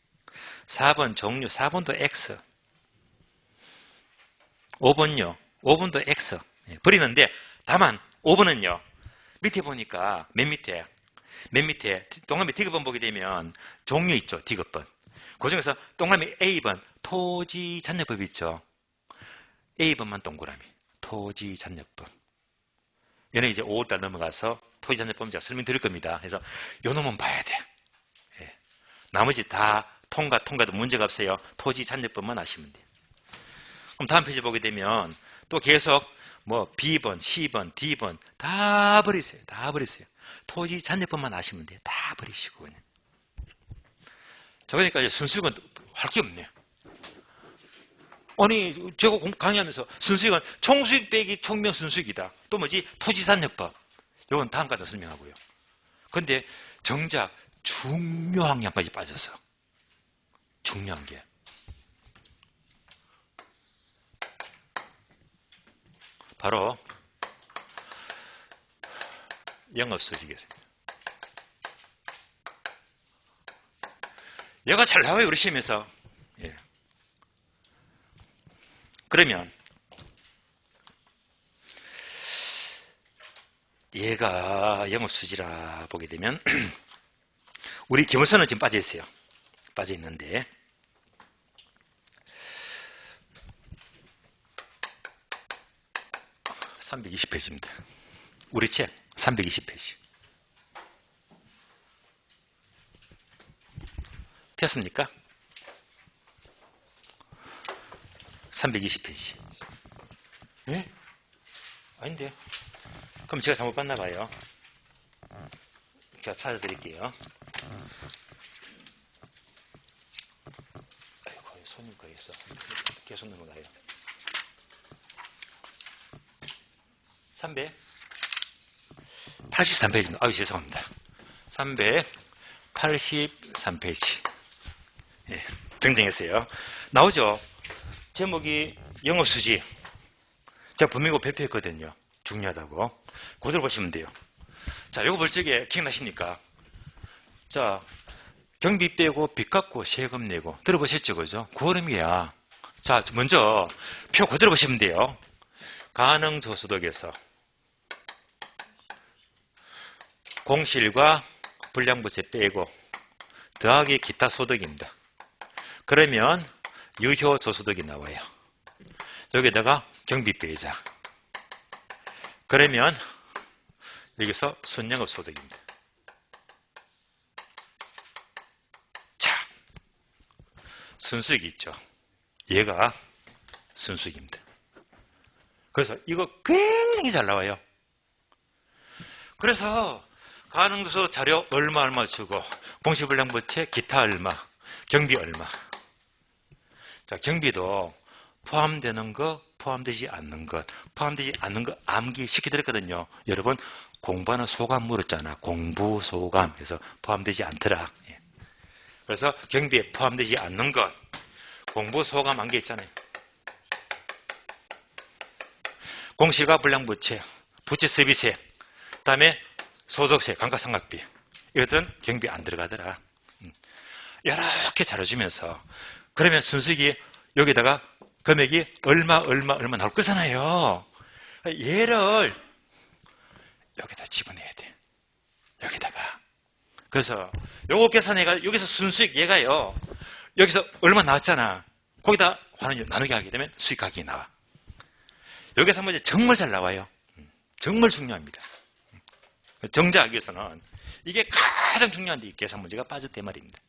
4번 종류. 4번도 X. 5번요. 5번도 X. 예, 버리는데 다만 5번은요. 밑에 보니까 맨 밑에 동그라미 D급번 보게 되면 종류 있죠. D급번. 그 중에서 동그라미 A번 토지잔여법 있죠. A번만 동그라미 토지잔여법. 얘는 이제 5월달 넘어가서 토지잔여법 제가 설명드릴 겁니다. 그래서 요 놈은 봐야 돼. 예. 나머지 다 통과도 문제가 없어요. 토지잔여법만 아시면 돼요. 그럼 다음 페이지 보게 되면 또 계속 뭐 B번, C번, D번 다 버리세요. 다 버리세요. 토지잔여법만 아시면 돼요. 다 버리시고 그냥. 자, 그러니까 이제 순수익은 할 게 없네. 아니, 제가 강의하면서 순수익은 총수익 빼기 총명 순수익이다. 또 뭐지? 토지잔여법. 이건 다음까지 설명하고요. 근데 정작 중요한 양까지 빠져서. 중요한 게. 바로 영업소득이겠습니다. 얘가 잘 나와요, 우리 시험에서. 예. 그러면 얘가 영업수지라 보게 되면 우리 기본서는 지금 빠져 있어요. 빠져 있는데 320페이지입니다. 우리 책 320페이지. 폈습니까? 320페이지. 예? 아닌데. 그럼 제가 잘못 봤나 봐요. 제가 찾아드릴게요. 아이고, 손님 거기서 계속 넘어가요. 383페이지입니다. 아유, 죄송합니다. 383페이지. 예, 정정했어요. 나오죠? 제목이 영업수지. 제가 분명히 발표했거든요. 중요하다고. 그대로 보시면 돼요. 자, 요거 볼 적에 기억나십니까? 자, 경비 빼고 빚 갚고 세금 내고. 들어보셨죠? 그죠? 그 흐름이야. 자, 먼저 표 그대로 보시면 돼요. 가능저소득에서 공실과 불량부채 빼고 더하기 기타 소득입니다. 그러면 유효저소득이 나와요. 여기다가 경비 빼자. 그러면 여기서 순영업소득입니다. 자, 순수익이 있죠. 얘가 순수익입니다. 그래서 이거 굉장히 잘 나와요. 그래서 가능도서 자료 얼마 주고 공시불량부채 기타 얼마, 경비 얼마. 자, 경비도 포함되는 것, 포함되지 않는 것, 포함되지 않는 것 암기시켜드렸거든요. 여러분 공부하는 소감 물었잖아. 공부 소감. 그래서 포함되지 않더라. 예. 그래서 경비에 포함되지 않는 것, 공부 소감 암기 있잖아요. 공시가 불량부채, 부채 서비스세, 그다음에 소득세, 감가상각비. 이것들은 경비 안 들어가더라. 이렇게 잘해주면서 그러면 순수익이 여기다가 금액이 얼마 나올 거잖아요. 얘를 여기다 집어넣어야 돼. 여기다가. 그래서 요거 계산해가 여기서 순수익 얘가요. 여기서 얼마 나왔잖아. 거기다 나누기 하게 되면 수익각이 나와. 여기서 한번 정말 잘 나와요. 정말 중요합니다. 정자하기 위해서는 이게 가장 중요한데 이 계산 문제가 빠졌대 말입니다.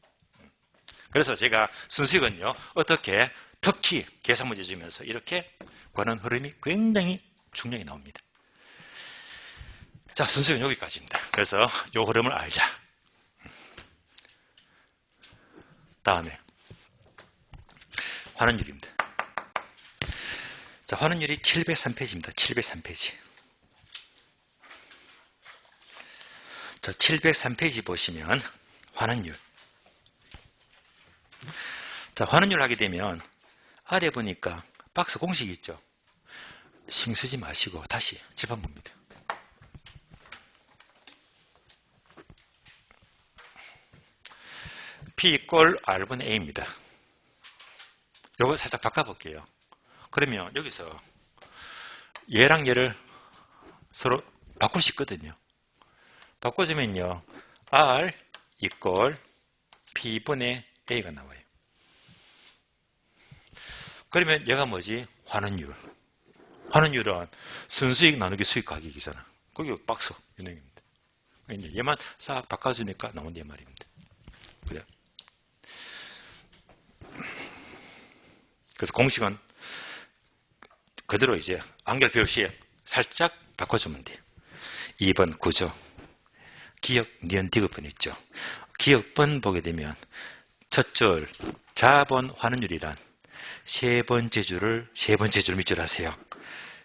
그래서 제가 순수익은요. 어떻게 특히 계산 문제 주면서 이렇게 관한 흐름이 굉장히 중요하게 나옵니다. 자, 순수익은 여기까지입니다. 그래서 이 흐름을 알자. 다음에 환원율입니다. 자, 환원율이 703페이지입니다. 703페이지. 자, 703페이지 보시면 환원율. 자, 환원율 하게 되면 아래 보니까 박스 공식이 있죠. 신경 쓰지 마시고 다시 칠판 봅니다. P 이꼴 R분의 A입니다. 요거 살짝 바꿔볼게요. 그러면 여기서 얘랑 얘를 서로 바꿀 수 있거든요. 바꿔주면요. R 이꼴 P분의 A가 나와요. 그러면 얘가 뭐지? 환원율. 환원율은 순수익 나누기 수익 가격이잖아. 거기 박스 유형입니다. 이제 얘만 싹 바꿔주니까 나온다 말입니다. 그래. 그래서 공식은 그대로 이제 안결 표시에 살짝 바꿔주면 돼요. 2번 구조. 기억, 니은, 디귿번 있죠. 기억번 보게 되면 첫 줄 자본 환원율이란 세 번째 줄을 밑줄 하세요.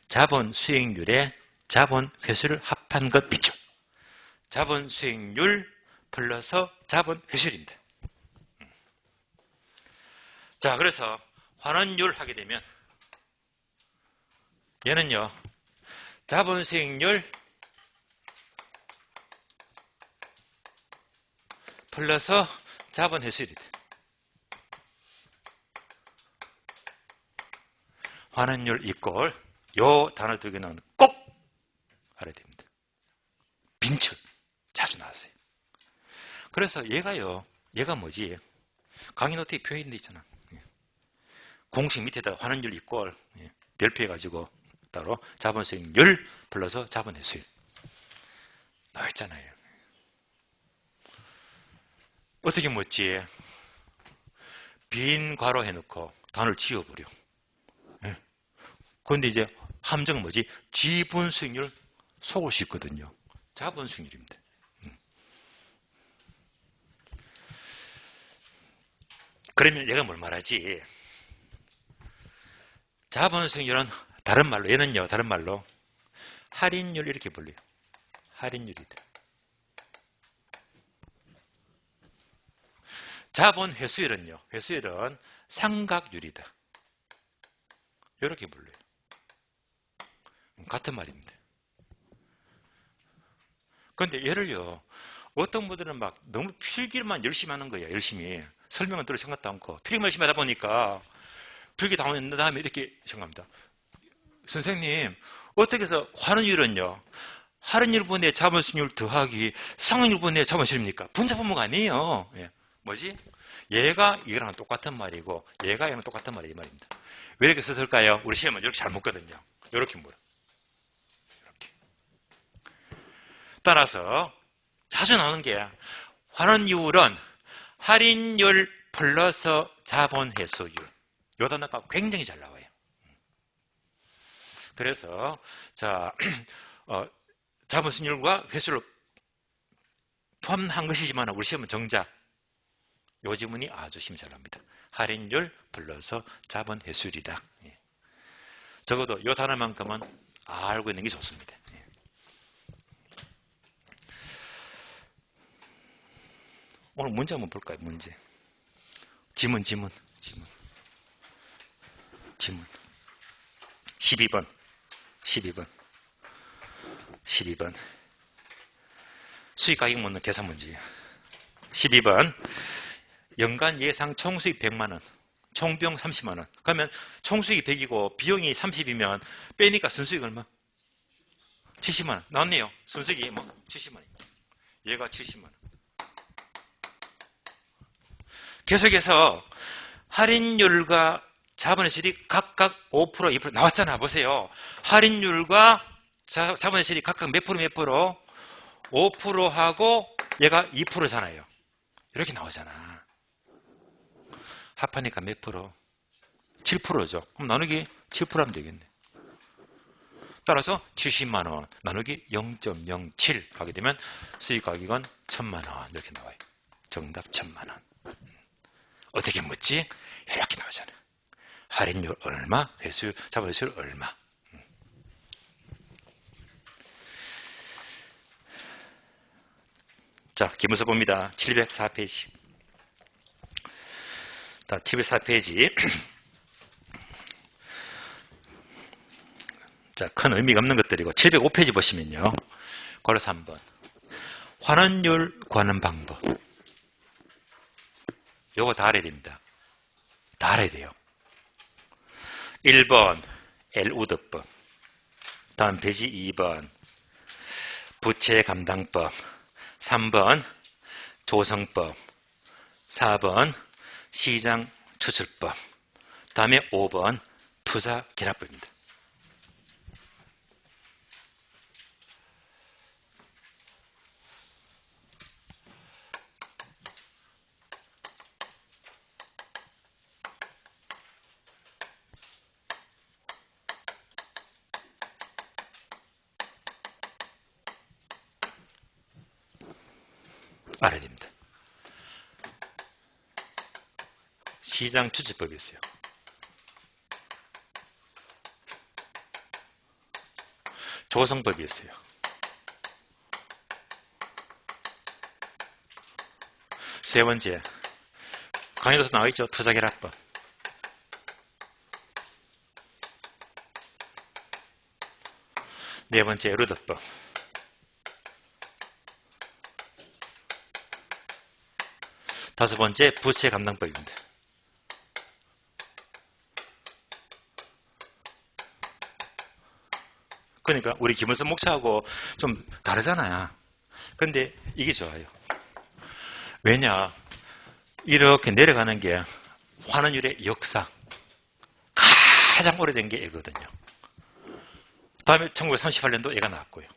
자본 수익률에 자본 회수를 합한 것 밑줄. 자본 수익률 플러스 자본 회수율입니다. 자, 그래서 환원율 하게 되면 얘는요. 자본 수익률 플러스 자본 회수율이다. 환원율 이꼴 요 단어 두 개는 꼭 알아야 됩니다. 빈출 자주 나왔어요. 그래서 얘가 뭐지? 강의 노트에 표현되어 있잖아. 공식 밑에다 환원율 이꼴 별표해가지고 따로 자본 수익률 플러스 자본 회수율 나와 있잖아요. 어떻게 묻지? 빈 괄호 해놓고 단어를 지워버려. 그런데 이제 함정은 뭐지? 지분 수익률 속을 수 있거든요. 자본 수익률입니다. 그러면 얘가 뭘 말하지? 자본 수익률은 다른 말로, 얘는요, 다른 말로 할인율 이렇게 불려요. 할인율이다. 자본 회수율은요, 회수율은 상각률이다. 이렇게 불러요. 같은 말입니다. 그런데 얘를요, 어떤 분들은 막 너무 필기만 열심히 하는 거예요. 열심히. 설명은 들을 생각도 않고. 필기만 열심히 하다 보니까 필기 다 온 다음에 이렇게 생각합니다. 선생님, 어떻게 해서 환원율은요, 할인율분의 자본수익률 더하기 상환율분의 자본수익률입니까? 분자분모가 아니에요. 예. 뭐지? 얘가 이거랑 똑같은 말이고 얘가 이거랑 똑같은 말이 이 말입니다. 왜 이렇게 썼을까요? 우리 시험은 이렇게 잘 묻거든요. 이렇게 물어. 이렇게. 따라서 자주 나오는 게 환원율은 할인율 플러스 자본회수율. 요 단어가 굉장히 잘 나와요. 그래서 자 자본수익률과 회수를 포함한 것이지만 우리 시험은 정작 요 지문이 아주 심히 잘 나옵니다. 할인율 플러스 자본 회수율이다. 예. 적어도 이 단어만큼은 알고 있는 게 좋습니다. 예. 오늘 문제 한번 볼까요? 문제. 지문. 12번. 수익 가격 묻는 계산 문제. 12번. 연간 예상 총수익 100만 원, 총비용 30만 원. 그러면 총수익이 100이고 비용이 30이면 빼니까 순수익 얼마? 70만 원. 나왔네요. 순수익이 뭐 70만 원. 얘가 70만 원. 계속해서 할인율과 자본회수율이 각각 5%, 2% 나왔잖아. 보세요. 할인율과 자본회수율이 각각 몇 프로? 5%하고 얘가 2%잖아요. 이렇게 나오잖아. 합하니까 몇 프로? 7%죠. 그럼 나누기 7% 하면 되겠네. 따라서 70만 원 나누기 0.07 하게 되면 수익 가격은 1000만 원 이렇게 나와요. 정답 1000만 원. 어떻게 묻지? 이렇게 나오잖아요. 할인율 얼마, 회수율, 자본회수율 얼마. 자, 기문서 봅니다. 704페이지. 자, 704페이지. 자, 큰 의미가 없는 것들이고, 705페이지 보시면요. 괄호 3번. 환원율 구하는 방법. 요거 다 알아야 됩니다. 다 알아야 돼요. 1번, 엘우드법. 다음 페이지 2번, 부채 감당법. 3번, 조성법. 4번, 시장 추출법. 다음에 5번, 투자 결합법입니다. 알아야 됩니다. 시장 추출법이 있어요. 조성법이 있어요. 세 번째, 강의도서 나와있죠. 투자결합법. 네 번째, 루더법. 다섯 번째, 부채 감당법입니다. 그러니까 우리 김은선 목사하고 좀 다르잖아요. 근데 이게 좋아요. 왜냐? 이렇게 내려가는 게 환원율의 역사 가장 오래된 게 얘거든요. 다음에 1938년도 얘가 나왔고요.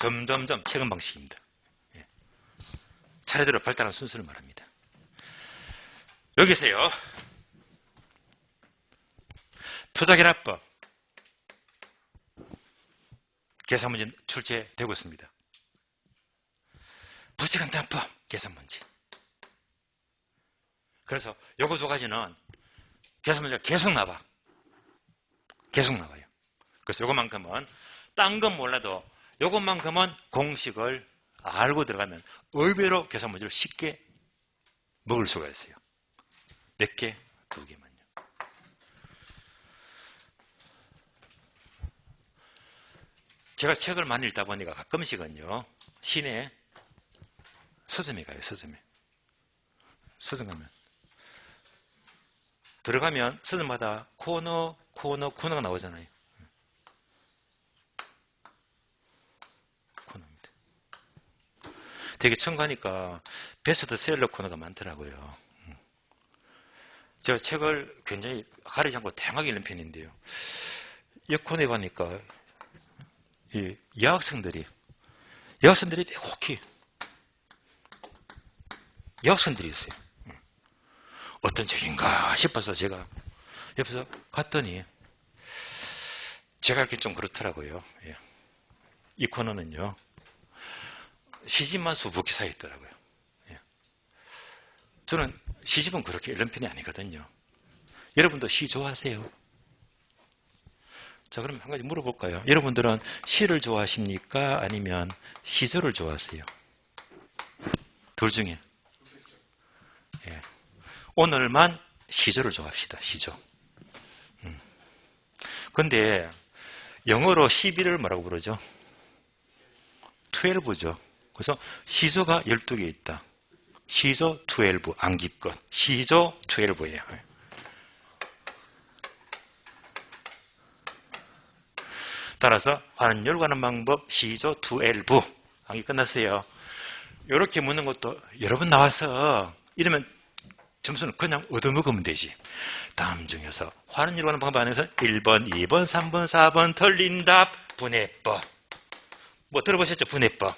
점점점 최근 방식입니다. 차례대로 발달한 순서를 말합니다. 여기서요. 투자결합법 계산 문제 출제되고 있습니다. 부채감당법 계산 문제. 그래서 요거 두 가지는 계산 문제가 계속 나와. 계속 나와요. 그래서 요것만큼은 딴 건 몰라도 요것만큼은 공식을 알고 들어가면 의외로 계산 문제를 쉽게 먹을 수가 있어요. 몇 개? 두 개만요. 제가 책을 많이 읽다 보니까 가끔씩은요, 시내 서점에 가요, 서점에. 서점 가면. 들어가면 서점마다 코너가 나오잖아요. 코너입니다. 되게 처음 가니까 베스트셀러 코너가 많더라고요. 제가 책을 굉장히 가리지 않고 다양하게 읽는 편인데요. 이 코너에 가니까 이 여학생들이 혹히 여학생들이 있어요. 어떤 책인가 싶어서 제가 옆에서 갔더니 제가 이렇게 좀 그렇더라고요. 예. 이 코너는요. 시집만 수북 기사에 있더라고요. 예. 저는 시집은 그렇게 읽는 편이 아니거든요. 여러분도 시 좋아하세요? 자, 그럼 한 가지 물어볼까요? 여러분들은 시를 좋아하십니까? 아니면 시조를 좋아하세요? 둘 중에. 예. 오늘만 시조를 좋아합시다. 시조. 근데 영어로 11을 뭐라고 부르죠? 12죠. 그래서 시조가 12개 있다. 시조 12, 암기껏. 시조 12예요. 따라서 환원율 구하는 방법 시조 12. 암기 끝났어요. 이렇게 묻는 것도 여러 번 나와서 이러면 점수는 그냥 얻어먹으면 되지. 다음 중에서 환원율 구하는 방법 안에서 1번, 2번, 3번, 4번 틀린 답 분해법. 뭐 들어보셨죠? 분해법.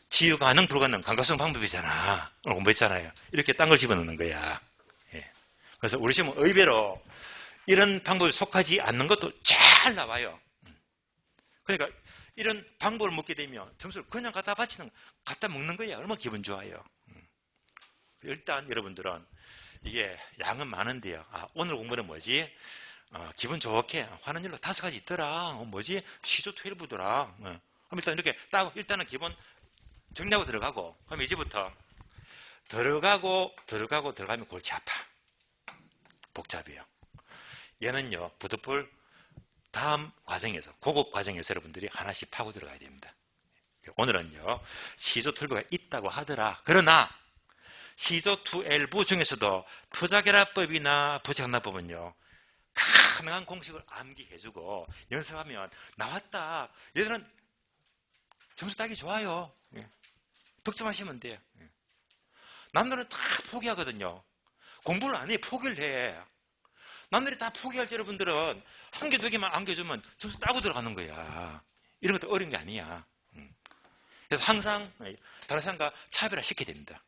치유 가능, 불가능, 감각성 방법이잖아. 오늘 공부했잖아요. 이렇게 딴 걸 집어넣는 거야. 예. 그래서 우리 시험은 의외로 이런 방법에 속하지 않는 것도 잘 나와요. 그러니까 이런 방법을 묻게 되면 점수를 그냥 갖다 먹는 거야. 얼마나 기분 좋아요. 일단 여러분들은 이게 양은 많은데요. 오늘 공부는 뭐지? 기분 좋게 화는 일로 5가지 있더라. 뭐지? 시조 12더라. 그럼 일단 이렇게 딱 일단은 기본 정리하고 들어가고, 그럼 이제부터 들어가면 골치 아파. 복잡해요. 얘는요, 부득불 다음 과정에서, 고급 과정에서 여러분들이 하나씩 파고 들어가야 됩니다. 오늘은요, 시조2L부가 있다고 하더라. 그러나 시조2L부 중에서도 투자결합법이나 부채강납법은요, 가능한 공식을 암기해주고 연습하면 나왔다. 얘들은 점수 따기 좋아요. 득점하시면 돼요. 남들은 다 포기하거든요. 공부를 안 해, 포기를 해. 남들이 다 포기할 때 여러분들은 한 개, 2개만 안겨주면 점수 따고 들어가는 거야. 이런 것도 어려운 게 아니야. 그래서 항상 다른 사람과 차별화 시켜야 됩니다.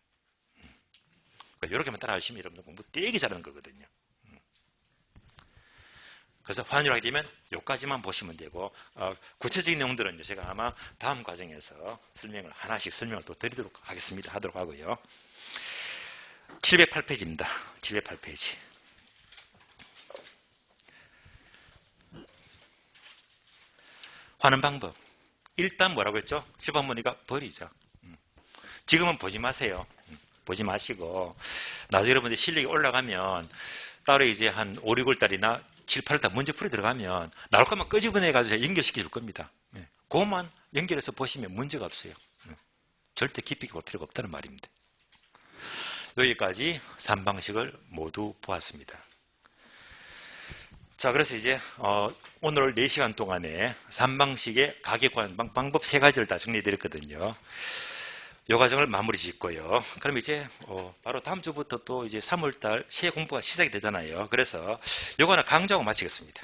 이렇게만 따라하시면 여러분들 공부 되게 잘하는 거거든요. 그래서 환율하게 되면 여기까지만 보시면 되고, 구체적인 내용들은 제가 아마 다음 과정에서 하나씩 설명을 또 드리도록 하겠습니다. 하도록 하고요. 708페이지입니다. 708페이지. 하는 방법. 일단 뭐라고 했죠? 10번 보니까 버리죠. 지금은 보지 마세요. 보지 마시고, 나중에 여러분들 실력이 올라가면 따로 이제 한 5, 6월 달이나 7, 8월 달 문제 풀이 들어가면 나올 것만 끄집어내가지고 연결시켜 줄 겁니다. 그것만 연결해서 보시면 문제가 없어요. 절대 깊이 볼 필요가 없다는 말입니다. 여기까지 3방식을 모두 보았습니다. 자, 그래서 이제 오늘 4시간 동안에 3방식의 가계 관방 방법 3가지를 다 정리해드렸거든요. 이 과정을 마무리 짓고요. 그럼 이제 바로 다음 주부터 또 이제 3월달 시험 공부가 시작이 되잖아요. 그래서 요거는 강조하고 마치겠습니다.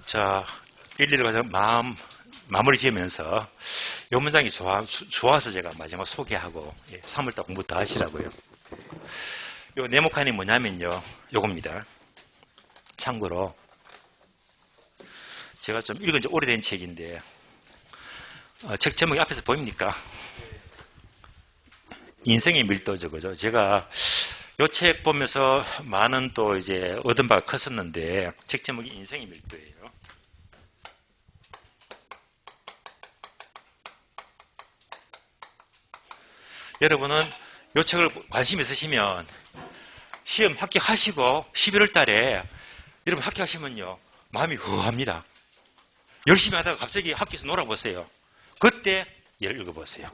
자, 1, 2 과정 마무리 지으면서 이 문장이 좋아서 제가 마지막 소개하고 3월달 공부 더 하시라고요. 요 네모칸이 뭐냐면요, 요겁니다. 참고로 제가 좀 읽은 지 오래된 책인데 책 제목이 앞에서 보입니까? 인생의 밀도죠, 그죠? 제가 요 책 보면서 많은 또 이제 얻은 바가 컸었는데 책 제목이 인생의 밀도예요. 여러분은 이 책을 관심 있으시면 시험 합격하시고 11월 달에 여러분 합격하시면요, 마음이 후합니다. 열심히 하다가 갑자기 학교에서 놀아보세요. 그때 얘를 읽어보세요.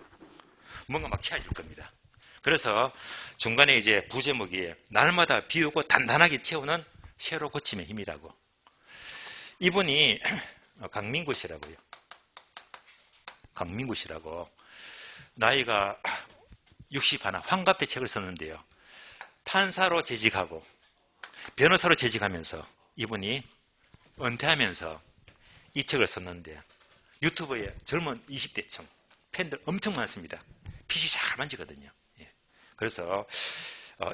뭔가 막 채워질 겁니다. 그래서 중간에 이제 부제목이 날마다 비우고 단단하게 채우는 새로 고침의 힘이라고. 이분이 강민구 씨라고요. 강민구 씨라고. 나이가 60 하나, 환갑 때 책을 썼는데요. 판사로 재직하고 변호사로 재직하면서 이분이 은퇴하면서 이 책을 썼는데 유튜브에 젊은 20대층 팬들 엄청 많습니다. PC 잘 만지거든요. 그래서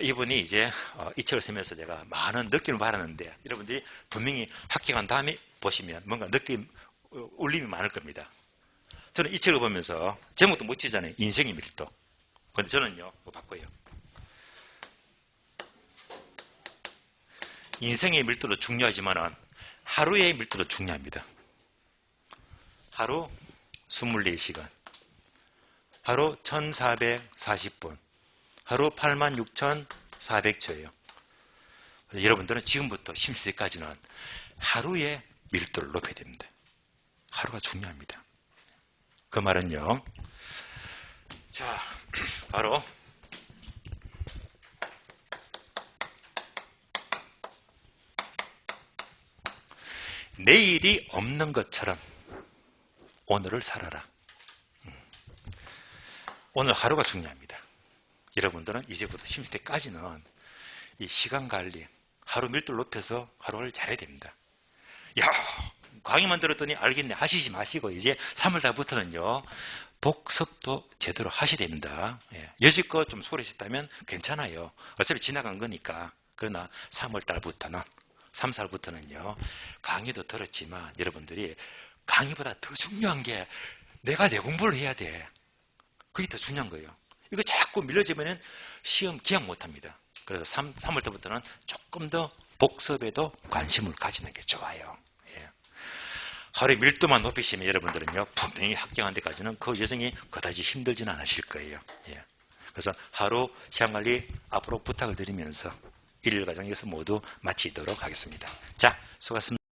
이분이 이제 이 책을 쓰면서 제가 많은 느낌을 받았는데 여러분들이 분명히 합격한 다음에 보시면 뭔가 느낌, 울림이 많을 겁니다. 저는 이 책을 보면서 제목도 멋지잖아요. 인생의 밀도. 근데 저는요, 뭐 바꿔요. 인생의 밀도도 중요하지만 하루의 밀도도 중요합니다. 하루 24시간, 하루 1440분, 하루 86,400초예요. 여러분들은 지금부터 심시까지는 하루의 밀도를 높여야 됩니다. 하루가 중요합니다. 그 말은요, 자, 바로 내일이 없는 것처럼 오늘을 살아라. 오늘 하루가 중요합니다. 여러분들은 이제부터 심시 때까지는 이 시간 관리, 하루 밀도를 높여서 하루를 잘해야 됩니다. 야, 강의만 들었더니 알겠네. 하시지 마시고 이제 3월달부터는요. 복습도 제대로 하셔야 됩니다. 예. 여지껏 좀 소홀하셨다면 괜찮아요. 어차피 지나간 거니까. 그러나 3월달부터는 3, 4월부터는요. 강의도 들었지만 여러분들이 강의보다 더 중요한 게 내가 내 공부를 해야 돼. 그게 더 중요한 거예요. 이거 자꾸 밀려지면 시험 기약 못합니다. 그래서 3월달부터는 조금 더 복습에도 관심을 가지는 게 좋아요. 예. 하루에 밀도만 높이시면 여러분들은요, 분명히 합격한 데까지는 그 여정이 그다지 힘들지는 않으실 거예요. 예. 그래서 하루 시간관리 앞으로 부탁을 드리면서 일일 과정 여기서 모두 마치도록 하겠습니다. 자, 수고하셨습니다.